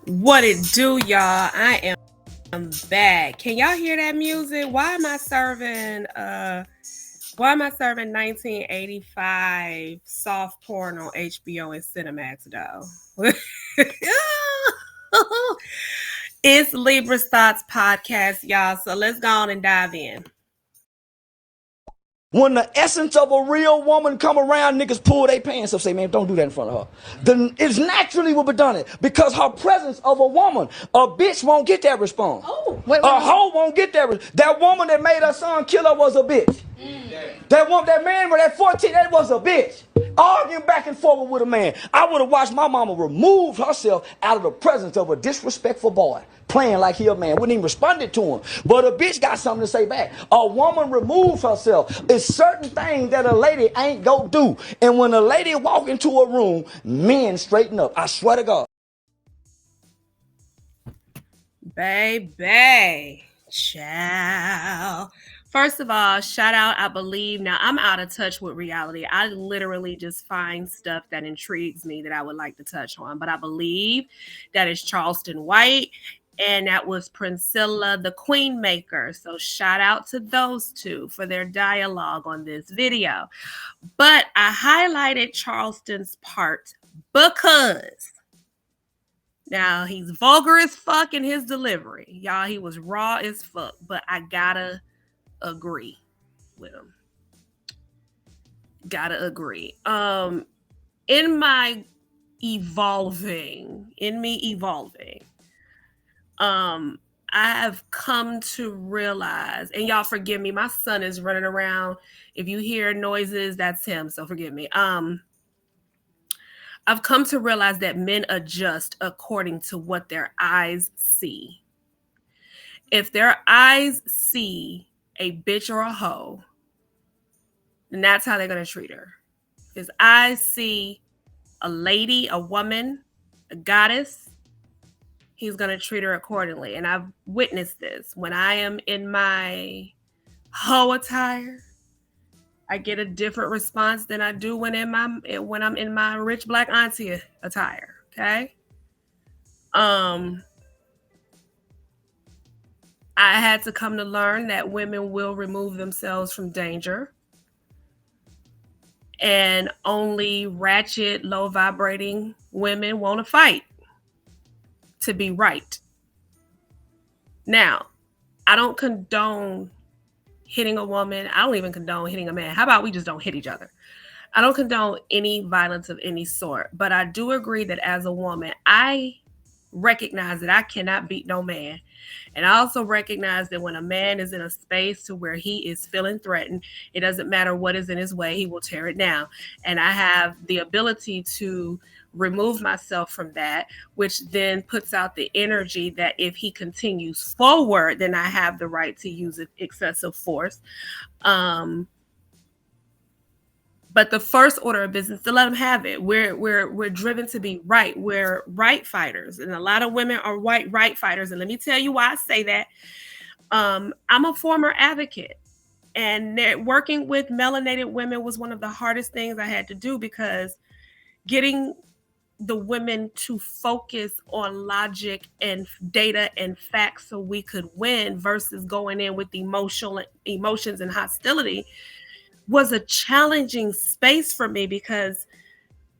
What it do, y'all? I am back. Can y'all hear that music? Why am I serving 1985 soft porn on HBO and Cinemax though? It's Libra's Thoughts podcast, y'all. So let's go on and dive in. When the essence of a real woman come around, niggas pull their pants up, say, man, don't do that in front of her. Then it's naturally will be done it because her presence of a woman, a bitch won't get that response. A hoe won't get that. That woman that made her son kill her was a bitch. That man with that 14, that was a bitch. Arguing back and forth with a man. I would have watched my mama remove herself out of the presence of a disrespectful boy. Playing like he a man. Wouldn't even responded to him. But a bitch got something to say back. A woman removes herself. It's certain things that a lady ain't go do. And when a lady walk into a room, men straighten up. I swear to God. Baby. Ciao. First of all, shout out, I believe. Now, I'm out of touch with reality. I literally just find stuff that intrigues me that I would like to touch on. But I believe that is Charleston White, and that was Priscilla, the Queen Maker. So shout out to those two for their dialogue on this video. But I highlighted Charleston's part because now he's vulgar as fuck in his delivery. Y'all, he was raw as fuck, but I gotta agree with him. Gotta agree. In my evolving, I have come to realize, and y'all forgive me, my son is running around. If you hear noises, that's him, so forgive me. I've come to realize that men adjust according to what their eyes see. If their eyes see a bitch or a hoe, then that's how they're going to treat her. If his eyes see a lady, a woman, a goddess, he's going to treat her accordingly. And I've witnessed this. When I am in my hoe attire, I get a different response than I do when I'm in my rich black auntie attire. Okay. I had to come to learn that women will remove themselves from danger, and only ratchet, low vibrating women want to fight to be right. Now, I don't condone hitting a woman. I don't even condone hitting a man. How about we just don't hit each other? I don't condone any violence of any sort, but I do agree that as a woman, I recognize that I cannot beat no man. And I also recognize that when a man is in a space to where he is feeling threatened, it doesn't matter what is in his way, he will tear it down. And I have the ability to remove myself from that, which then puts out the energy that if he continues forward, then I have the right to use excessive force. But the first order of business to let them have it. We're driven to be right. We're right fighters, and a lot of women are right fighters. And let me tell you why I say that. I'm a former advocate, and working with melanated women was one of the hardest things I had to do, because getting the women to focus on logic and data and facts so we could win versus going in with emotions and hostility was a challenging space for me, because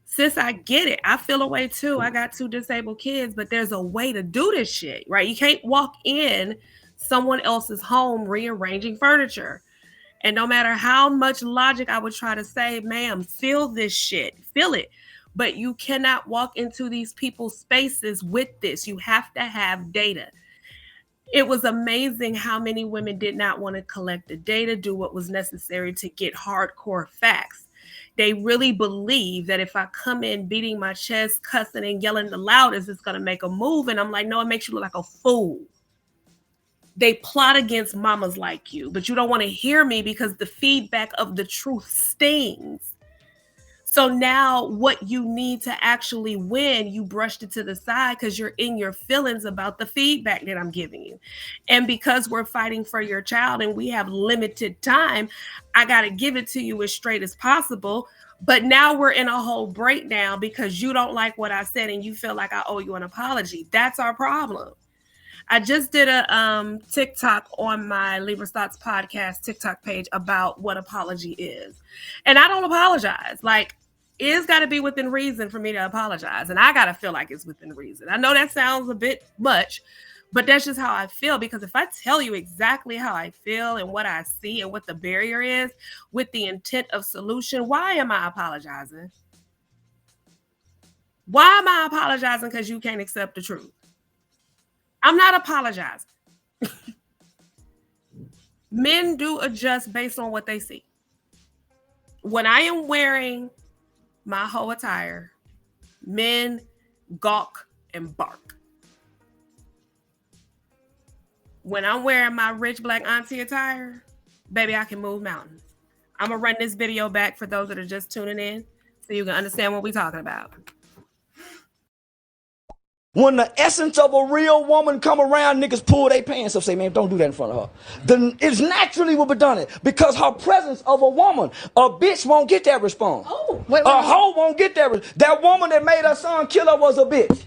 sis, I get it. I feel a way too. I got 2 disabled kids, but there's a way to do this shit, right? You can't walk in someone else's home rearranging furniture. And no matter how much logic I would try to say, ma'am, feel this shit, feel it. But you cannot walk into these people's spaces with this. You have to have data. It was amazing how many women did not want to collect the data, do what was necessary to get hardcore facts. They really believe that if I come in beating my chest, cussing and yelling the loudest, it's going to make a move. And I'm like, no, it makes you look like a fool. They plot against mamas like you, but you don't want to hear me because the feedback of the truth stings. So now what you need to actually win, you brushed it to the side because you're in your feelings about the feedback that I'm giving you. And because we're fighting for your child and we have limited time, I got to give it to you as straight as possible. But now we're in a whole breakdown because you don't like what I said and you feel like I owe you an apology. That's our problem. I just did a TikTok on my Libra Thoughts podcast TikTok page about what apology is. And I don't apologize. Like, it's got to be within reason for me to apologize. And I got to feel like it's within reason. I know that sounds a bit much, but that's just how I feel. Because if I tell you exactly how I feel and what I see and what the barrier is with the intent of solution, why am I apologizing? Why am I apologizing because you can't accept the truth? I'm not apologizing. Men do adjust based on what they see. When I am wearing my whole attire, men gawk and bark. When I'm wearing my rich black auntie attire, baby, I can move mountains. I'm gonna run this video back for those that are just tuning in so you can understand what we're talking about. When the essence of a real woman come around, niggas pull their pants up, say, man, don't do that in front of her. Then it's naturally will be done it because her presence of a woman, a bitch won't get that response. Oh, a hoe won't get that. That woman that made her son kill her was a bitch.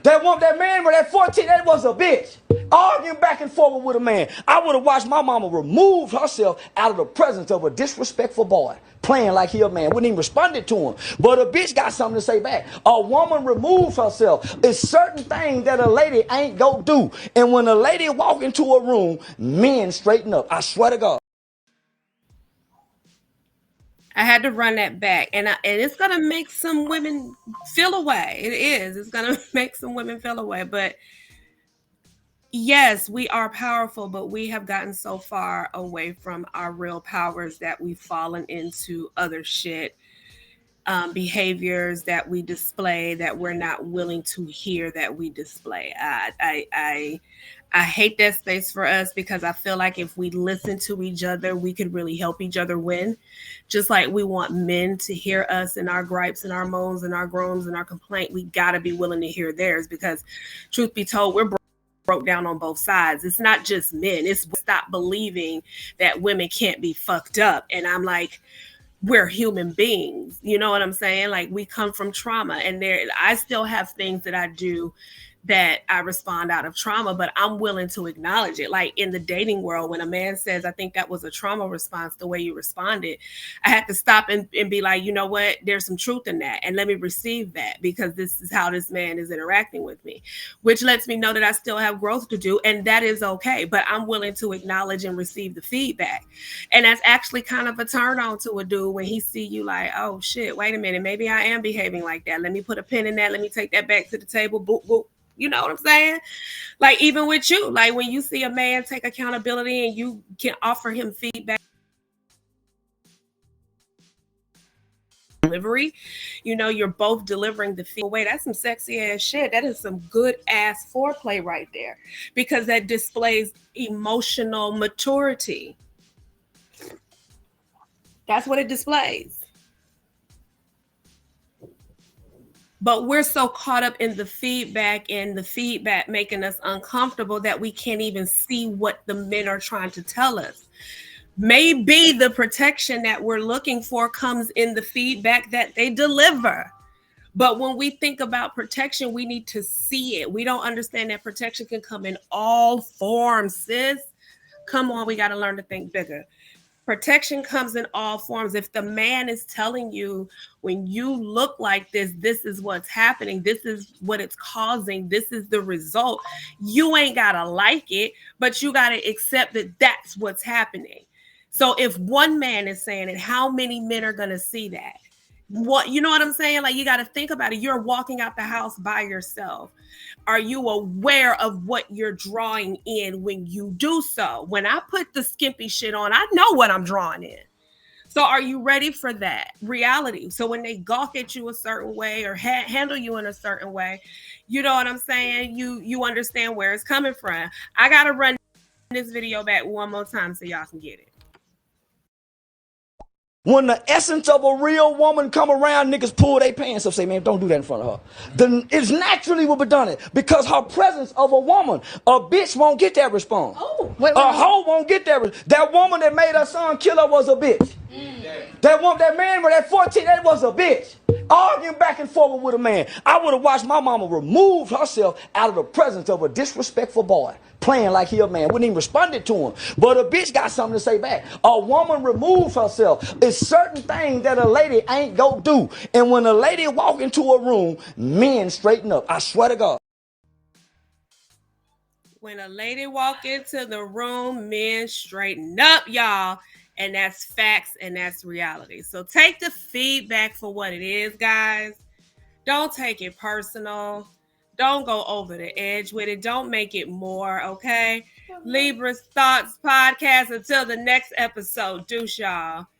That man with that 14, that was a bitch. Arguing back and forth with a man. I would have watched my mama remove herself out of the presence of a disrespectful boy, playing like he a man. Wouldn't even responded to him. But a bitch got something to say back. A woman removes herself. It's certain things that a lady ain't go do. And when a lady walk into a room, men straighten up. I swear to God. I had to run that back, and it's gonna make some women feel away. It is. It's gonna make some women feel away. But yes, we are powerful, but we have gotten so far away from our real powers that we've fallen into other shit, behaviors that we display that we're not willing to hear that we display. I hate that space for us because I feel like if we listen to each other, we could really help each other win. Just like we want men to hear us and our gripes and our moans and our groans and our complaint, we got to be willing to hear theirs because, truth be told, we're broke down on both sides. It's not just men. It's stop believing that women can't be fucked up. And I'm like, we're human beings. You know what I'm saying? Like, we come from trauma, and I still have things that I do that I respond out of trauma, but I'm willing to acknowledge it. Like in the dating world, when a man says, I think that was a trauma response, the way you responded, I had to stop and be like, you know what, there's some truth in that. And let me receive that because this is how this man is interacting with me, which lets me know that I still have growth to do. And that is okay. But I'm willing to acknowledge and receive the feedback. And that's actually kind of a turn on to a dude when he see you like, oh shit, wait a minute, maybe I am behaving like that. Let me put a pin in that. Let me take that back to the table. Boop, boop. You know what I'm saying? Like, even with you, like when you see a man take accountability and you can offer him feedback, delivery, you know, you're both delivering the feedback. Wait, that's some sexy ass shit. That is some good ass foreplay right there because that displays emotional maturity. That's what it displays. But we're so caught up in the feedback and the feedback making us uncomfortable that we can't even see what the men are trying to tell us. Maybe the protection that we're looking for comes in the feedback that they deliver. But when we think about protection, we need to see it. We don't understand that protection can come in all forms, sis. Come on, we got to learn to think bigger. Protection comes in all forms. If the man is telling you, when you look like this is what's happening, this is what it's causing, this is the result, you ain't gotta like it, but you gotta accept that that's what's happening. So if one man is saying it, how many men are gonna see that? What, you know what I'm saying? Like, you got to think about it. You're walking out the house by yourself. Are you aware of what you're drawing in when you do so? When I put the skimpy shit on, I know what I'm drawing in. So are you ready for that reality? So when they gawk at you a certain way or handle you in a certain way, you know what I'm saying? You understand where it's coming from. I got to run this video back one more time so y'all can get it. When the essence of a real woman come around, niggas pull their pants up, say, man, don't do that in front of her. Then it's naturally will be done it because her presence of a woman, a bitch won't get that response. A hoe won't get that. That woman that made her son kill her was a bitch. That man with that 14, that was a bitch. Arguing back and forth with a man. I would have watched my mama remove herself out of the presence of a disrespectful boy, playing like he a man. Wouldn't even responded to him. But a bitch got something to say back. A woman removes herself. It's certain things that a lady ain't go do. And when a lady walk into a room, men straighten up. I swear to God. When a lady walk into the room, men straighten up, y'all. And that's facts and that's reality. So take the feedback for what it is, guys. Don't take it personal. Don't go over the edge with it. Don't make it more, okay? Libra's Thoughts Podcast. Until the next episode. Deuce, y'all.